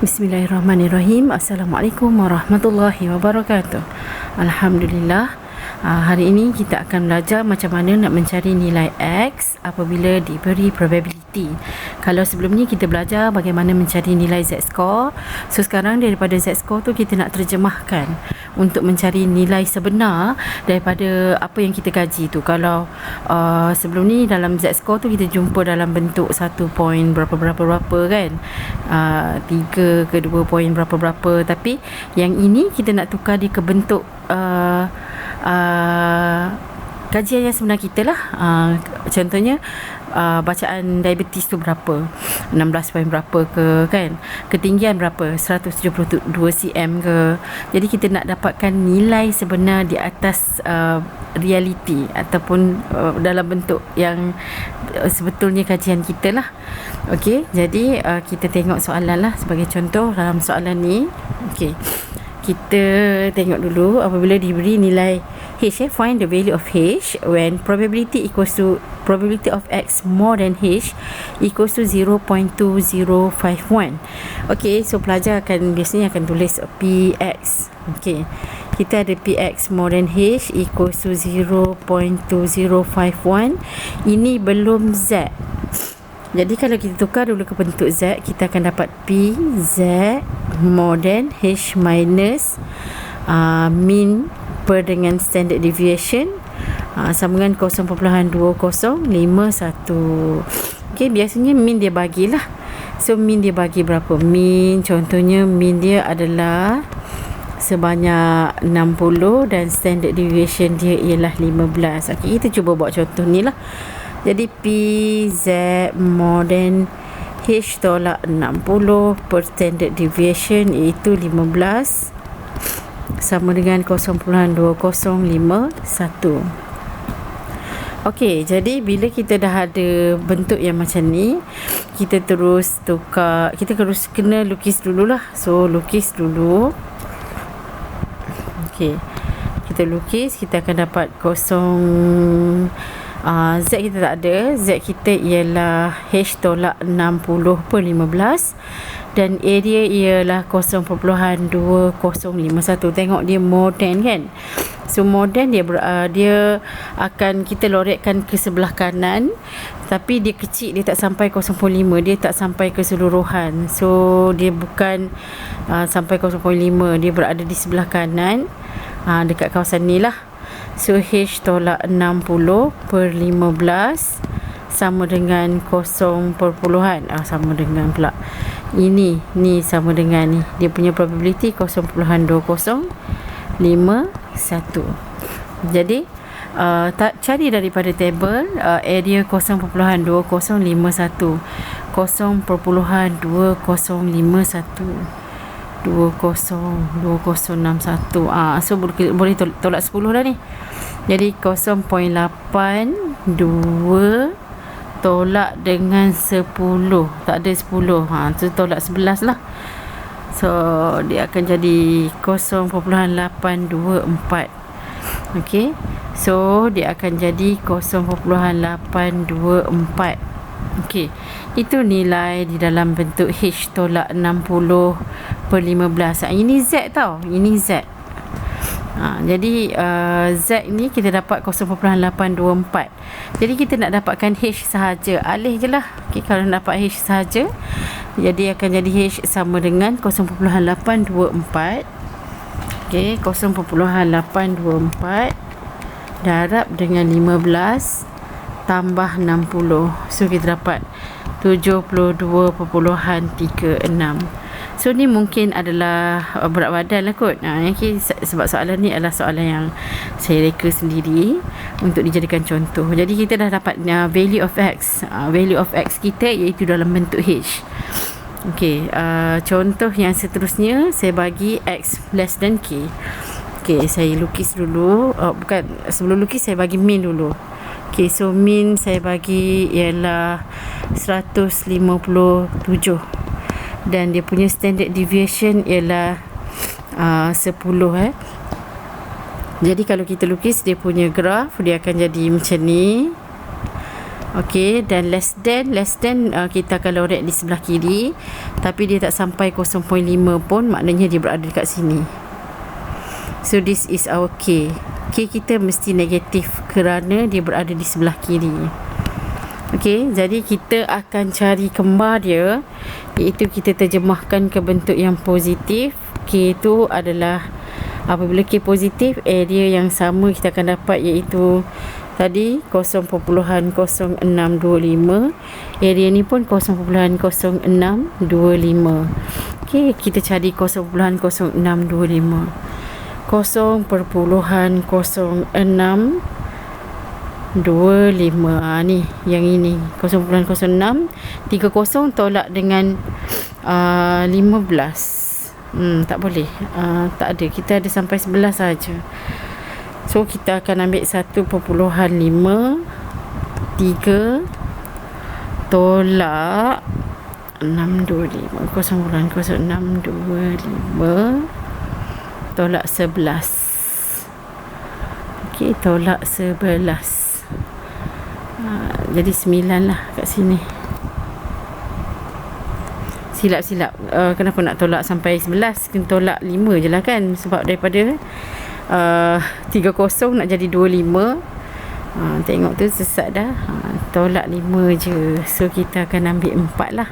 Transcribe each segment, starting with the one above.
Bismillahirrahmanirrahim. Assalamualaikum warahmatullahi wabarakatuh. Alhamdulillah. Hari ini kita akan belajar macam mana nak mencari nilai X apabila diberi probability. Kalau sebelum ni kita belajar bagaimana mencari nilai Z-score. So sekarang daripada Z-score tu kita nak terjemahkan untuk mencari nilai sebenar daripada apa yang kita kaji tu. Kalau sebelum ni dalam Z-score tu kita jumpa dalam bentuk 1 point berapa-berapa kan, 3 ke 2 point berapa-berapa. Tapi yang ini kita nak tukar dia ke bentuk kajian yang sebenar kita lah. Contohnya bacaan diabetes tu berapa, 16 point berapa ke kan, ketinggian berapa, 172 cm ke. Jadi kita nak dapatkan nilai sebenar di atas realiti ataupun dalam bentuk yang sebetulnya kajian kita lah. Okey, jadi kita tengok soalan lah sebagai contoh. Dalam soalan ni, okey, kita tengok dulu apabila diberi nilai H, find the value of H when probability of X more than H equals to 0.2051. Okay, so pelajar biasanya akan tulis PX. Okay, kita ada PX more than H equals to 0.2051. Ini belum Z. Jadi kalau kita tukar dulu ke bentuk Z, kita akan dapat PZ more than H minus mean per dengan standard deviation sama dengan 0.2051. Okay, biasanya mean dia bagilah. So mean dia bagi berapa? Mean, contohnya mean dia adalah sebanyak 60 dan standard deviation dia ialah 15. Okay, kita cuba buat contoh ni lah. Jadi PZ more than H tolak 60 per standard deviation iaitu 15 sama dengan 0.2051. Okey, jadi bila kita dah ada bentuk yang macam ni, kita terus tukar, kita terus kena lukis dululah. So lukis dulu. Okey, kita lukis, kita akan dapat Z kita tak ada. Z kita ialah H tolak 60 per 15 dan area ialah 0.2051. Tengok dia more than kan. So more than dia akan kita lorekkan ke sebelah kanan, tapi dia kecil, dia tak sampai 0.5, dia tak sampai keseluruhan. So dia bukan sampai 0.5, dia berada di sebelah kanan, dekat kawasan ni lah. So H tolak 60 per 15 sama dengan 0 perpuluhan sama dengan pula ini sama dengan ni, dia punya probability 0.2051. Jadi cari daripada table area 0.2051, 0.2051 2061. So boleh tolak 10 dah ni. Jadi 0.82 tolak dengan 10, tak ada 10, so tolak 11 lah. So dia akan jadi 0.824. Okay, so dia akan jadi 0.824. Okay, itu nilai di dalam bentuk H tolak 60 per 15. Ini Z tau, ini Z. Jadi Z ni kita dapat 0.824. Jadi kita nak dapatkan H sahaja, alih je lah. Okay, kalau nak dapat H sahaja, jadi akan jadi H sama dengan 0.824. Okay, 0.824 darab dengan 15 tambah 60. So kita dapat 72.36. So ni mungkin adalah berat badan lah kot. Okay, sebab soalan ni adalah soalan yang saya reka sendiri untuk dijadikan contoh. Jadi kita dah dapat value of X. Value of X kita iaitu dalam bentuk H. Okay, contoh yang seterusnya saya bagi X less than K. Okay, saya lukis dulu. Sebelum lukis saya bagi mean dulu. Okay, so mean saya bagi ialah 157 dan dia punya standard deviation ialah 10 Jadi kalau kita lukis dia punya graf, dia akan jadi macam ni. Okey, dan less than kita akan lorek di sebelah kiri, tapi dia tak sampai 0.5 pun, maknanya dia berada dekat sini. So this is our K. K kita mesti negatif kerana dia berada di sebelah kiri. Okey, jadi kita akan cari kembar dia, iaitu kita terjemahkan ke bentuk yang positif. K itu adalah, apabila K positif, area yang sama kita akan dapat, iaitu tadi 0.0625. Area ni pun 0.0625. Okey, kita cari 0.0625. 0.0625. Ni yang ini 0.06. 30 tolak dengan 15. Tak boleh. Tak ada. Kita ada sampai 11 saja. So kita akan ambil 1.5 3 tolak 625. 0.0625 tolak 11. Okey, tolak 11. Jadi 9 lah kat sini. Silap. Kenapa nak tolak sampai 11? Kena tolak 5 je lah kan. Sebab daripada 30 nak jadi 25. Tengok tu sesat dah. Tolak 5 je. So kita akan ambil 4 lah.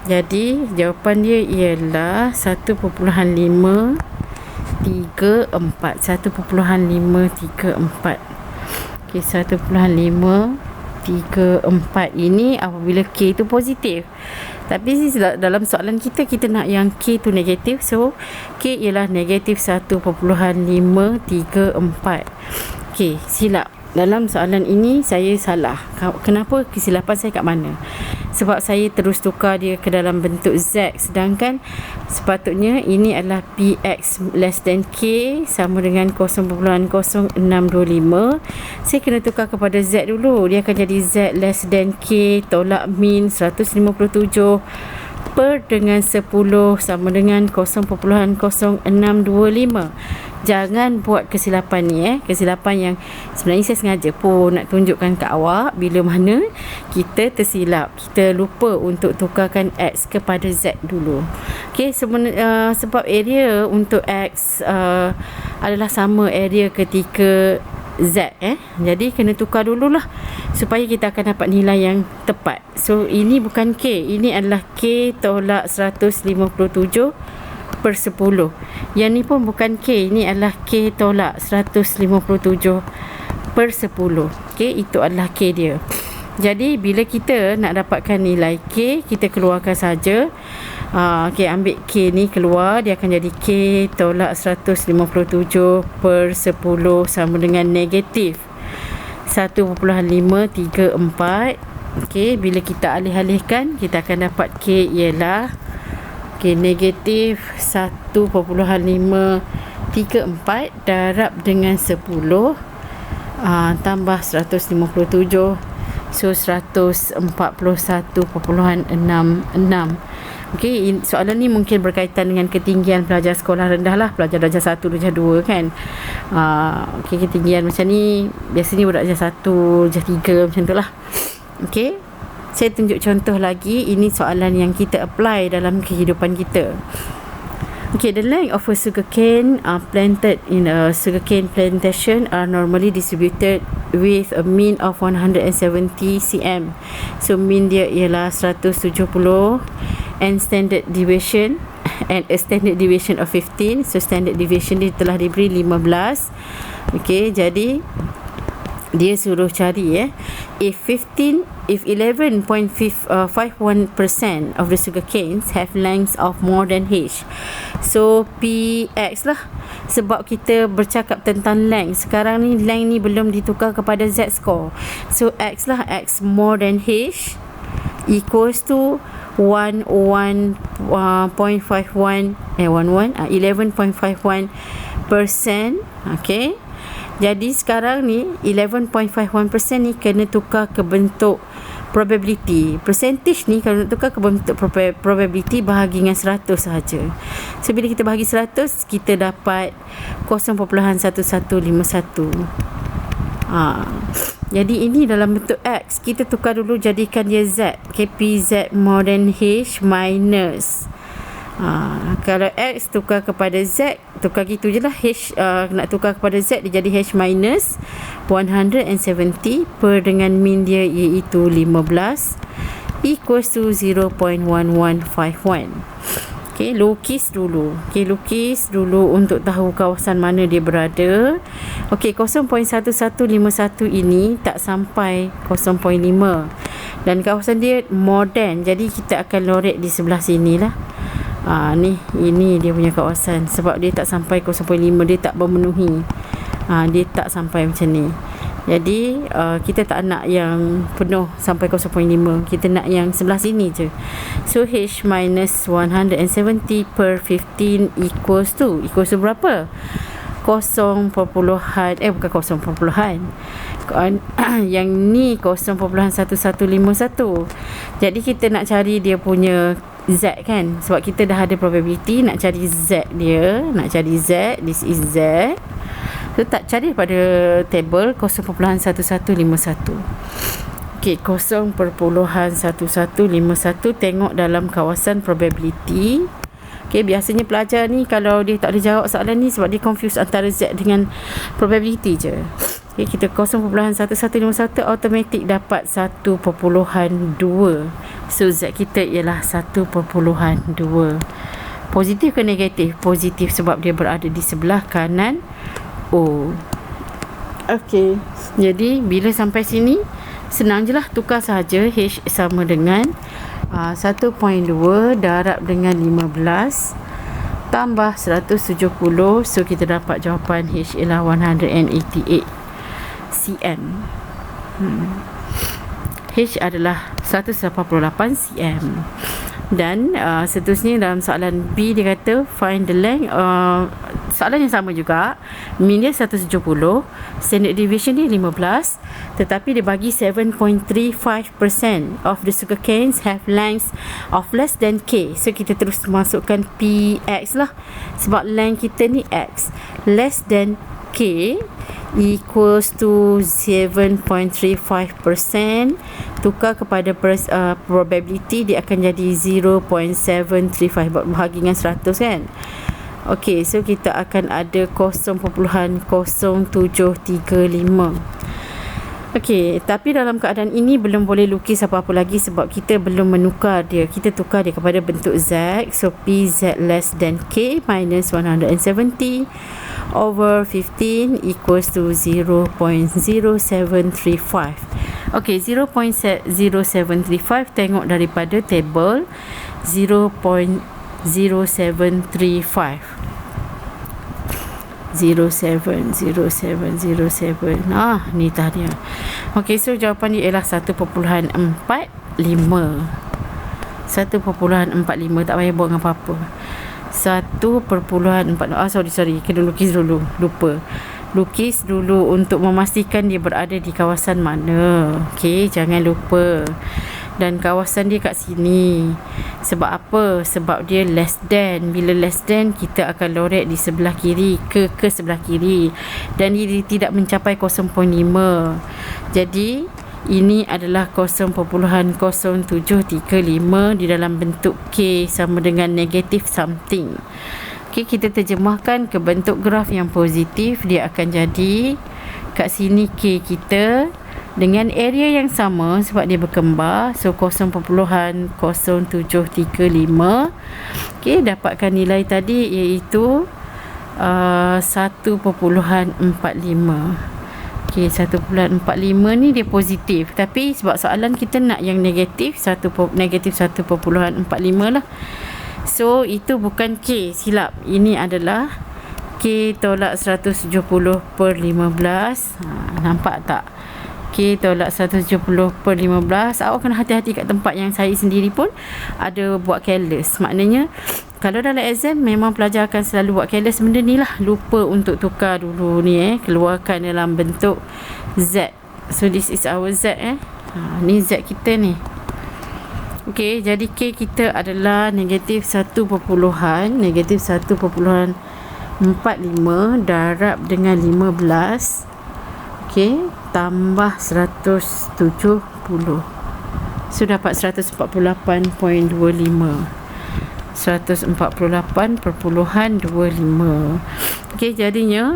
Jadi jawapan dia ialah 1.534. 1.534. Okey, 1.534 ini apabila K itu positif. Tapi dalam soalan kita nak yang K tu negatif. So K ialah negatif 1.534. Okey, silap. Dalam soalan ini saya salah. Kenapa kesilapan saya kat mana? Sebab saya terus tukar dia ke dalam bentuk Z, sedangkan sepatutnya ini adalah PX less than K sama dengan 0.0625. Saya kena tukar kepada Z dulu. Dia akan jadi Z less than K tolak min 157 per dengan 10 sama dengan 0.0625. Jangan buat kesilapan ni kesilapan yang sebenarnya saya sengaja pun nak tunjukkan kat awak bila mana kita tersilap. Kita lupa untuk tukarkan X kepada Z dulu. Okey, sebab area untuk X adalah sama area ketika Z jadi kena tukar dululah supaya kita akan dapat nilai yang tepat. So ini bukan K, ini adalah K tolak 157 per 10. Yang ni pun bukan K, ini adalah K tolak 157 per 10. Okey, itu adalah K dia. Jadi bila kita nak dapatkan nilai K, kita keluarkan saja. Okey, ambil K ni keluar, dia akan jadi K tolak 157 per 10 sama dengan negatif 1.534. Okey, bila kita alih-alihkan, kita akan dapat K ialah negatif 1.534 darab dengan 10 tambah 157. So 141.66. Okey, soalan ni mungkin berkaitan dengan ketinggian pelajar sekolah rendah lah, pelajar darjah 1, darjah 2 kan. Okey, ketinggian macam ni biasanya budak darjah 1, darjah 3 macam tu lah. Okey, saya tunjuk contoh lagi. Ini soalan yang kita apply dalam kehidupan kita. Okay, the length of a sugarcane planted in a sugarcane plantation are normally distributed with a mean of 170 cm. So mean dia ialah 170 and standard deviation and a standard deviation of 15. So standard deviation dia telah diberi 15. Okay, jadi dia suruh cari if 11.51% of the sugar canes have lengths of more than H. So PX lah, sebab kita bercakap tentang length. Sekarang ni length ni belum ditukar kepada Z score. So X lah, X more than H equals to 11.51%. Okay, jadi sekarang ni 11.51% ni kena tukar ke bentuk probability. Percentage ni kalau nak tukar ke bentuk probability, bahagi dengan 100 sahaja. So bila kita bahagi 100, kita dapat 0.1151. Jadi ini dalam bentuk X. Kita tukar dulu jadikan dia Z. Okay, PZ more than H minus. Kalau X tukar kepada Z, tukar gitu je lah. H nak tukar kepada Z, dia jadi H minus 170 per dengan min dia iaitu 15 equals to 0.1151. Okay, lukis dulu. Okay, lukis dulu untuk tahu kawasan mana dia berada. Okay, 0.1151 ini tak sampai 0.5. Dan kawasan dia more than. Jadi kita akan lorek di sebelah sini lah. Ini dia punya kawasan. Sebab dia tak sampai 0.5, dia tak memenuhi. Dia tak sampai macam ni. Jadi kita tak nak yang penuh sampai 0.5. Kita nak yang sebelah sini je. So H minus 170 per 15 equals to berapa? 0, bukan 0, yang ni 0.1151. Jadi kita nak cari dia punya Z kan, sebab kita dah ada probability. Nak cari Z dia, this is Z. So tak cari pada table 0.1151. Okey, 0.1151 tengok dalam kawasan probability. Okey, biasanya pelajar ni kalau dia tak ada jawab soalan ni sebab dia confuse antara Z dengan probability je. Okey, kita 0.1151 automatic dapat 1.2. So Z kita ialah 1.2. Positif ke negatif? Positif sebab dia berada di sebelah kanan O. Okey, jadi bila sampai sini senang je lah, tukar sahaja. H sama dengan 1.2 darab dengan 15 tambah 170. So kita dapat jawapan H ialah 188 cm. H adalah 188 cm. Dan seterusnya dalam soalan B dia kata find the length. Soalan yang sama juga, min dia 170, standard deviation dia 15, tetapi dia bagi 7.35% of the sugar canes have lengths of less than K. So kita terus masukkan PX lah, sebab length kita ni X, less than K equals to 7.35%. Tukar kepada probability, dia akan jadi 0.735 bahagi dengan 100 kan. Okey, so kita akan ada 0.0735. Okey, tapi dalam keadaan ini belum boleh lukis apa-apa lagi sebab kita belum menukar dia. Kita tukar dia kepada bentuk Z. So PZ less than K minus 170 over 15 equals to 0.0735. Okey, 0.0735 tengok daripada table 0.0735. 0707. Ni dah dia. Okey, so jawapan dia ialah 1.45. 1.45, tak payah buang apa-apa. 1.4. Sorry, kena lukis dulu. Lupa. Lukis dulu untuk memastikan dia berada di kawasan mana. Okey, jangan lupa. Dan kawasan dia kat sini. Sebab apa? Sebab dia less than. Bila less than, kita akan lorek di sebelah kiri, ke sebelah kiri, dan dia tidak mencapai 0.5. Jadi ini adalah 0.0735 di dalam bentuk K sama dengan negative something. Okey, kita terjemahkan ke bentuk graf yang positif. Dia akan jadi kat sini K kita dengan area yang sama sebab dia berkembar. So 0.0735. Okey, dapatkan nilai tadi iaitu 1.45. Okey, 1.45 ni dia positif, tapi sebab soalan kita nak yang negatif, negatif 1.45 lah. So itu bukan K, silap. Ini adalah K tolak 170 per 15. Nampak tak? K tolak 170 per 15. Awak kena hati-hati kat tempat yang saya sendiri pun ada buat careless. Maknanya kalau dalam exam memang pelajar akan selalu buat careless benda ni lah. Lupa untuk tukar dulu ni keluarkan dalam bentuk Z. So this is our Z ni Z kita ni. Okey, jadi K kita adalah negatif 1.45 darab dengan 15. Okey, tambah 170. So dapat 148.25. 148.25. Okey, jadinya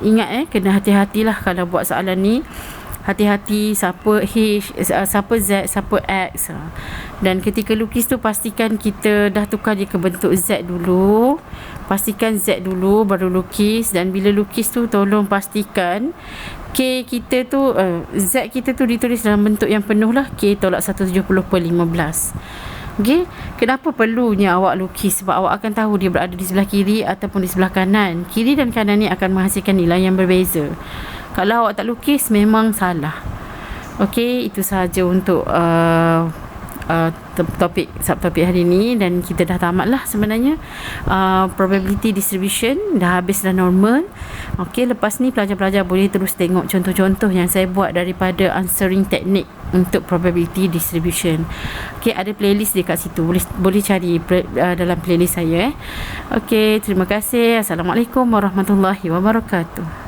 ingat kena hati-hatilah kalau buat soalan ni. Hati-hati siapa H, siapa Z, siapa X. Dan ketika lukis tu pastikan kita dah tukar dia ke bentuk Z dulu. Pastikan Z dulu baru lukis. Dan bila lukis tu tolong pastikan K kita tu Z kita tu ditulis dalam bentuk yang penuh lah. K tolak 170/15. Okey, kenapa perlunya awak lukis? Sebab awak akan tahu dia berada di sebelah kiri ataupun di sebelah kanan. Kiri dan kanan ni akan menghasilkan nilai yang berbeza. Kalau awak tak lukis memang salah. Okey, itu sahaja untuk subtopik hari ni. Dan kita dah tamat lah sebenarnya. Probability distribution dah habis, dah normal. Okey, lepas ni pelajar-pelajar boleh terus tengok contoh-contoh yang saya buat daripada answering technique untuk probability distribution. Okey, ada playlist dekat situ, boleh cari dalam playlist saya. Okey, terima kasih. Assalamualaikum warahmatullahi wabarakatuh.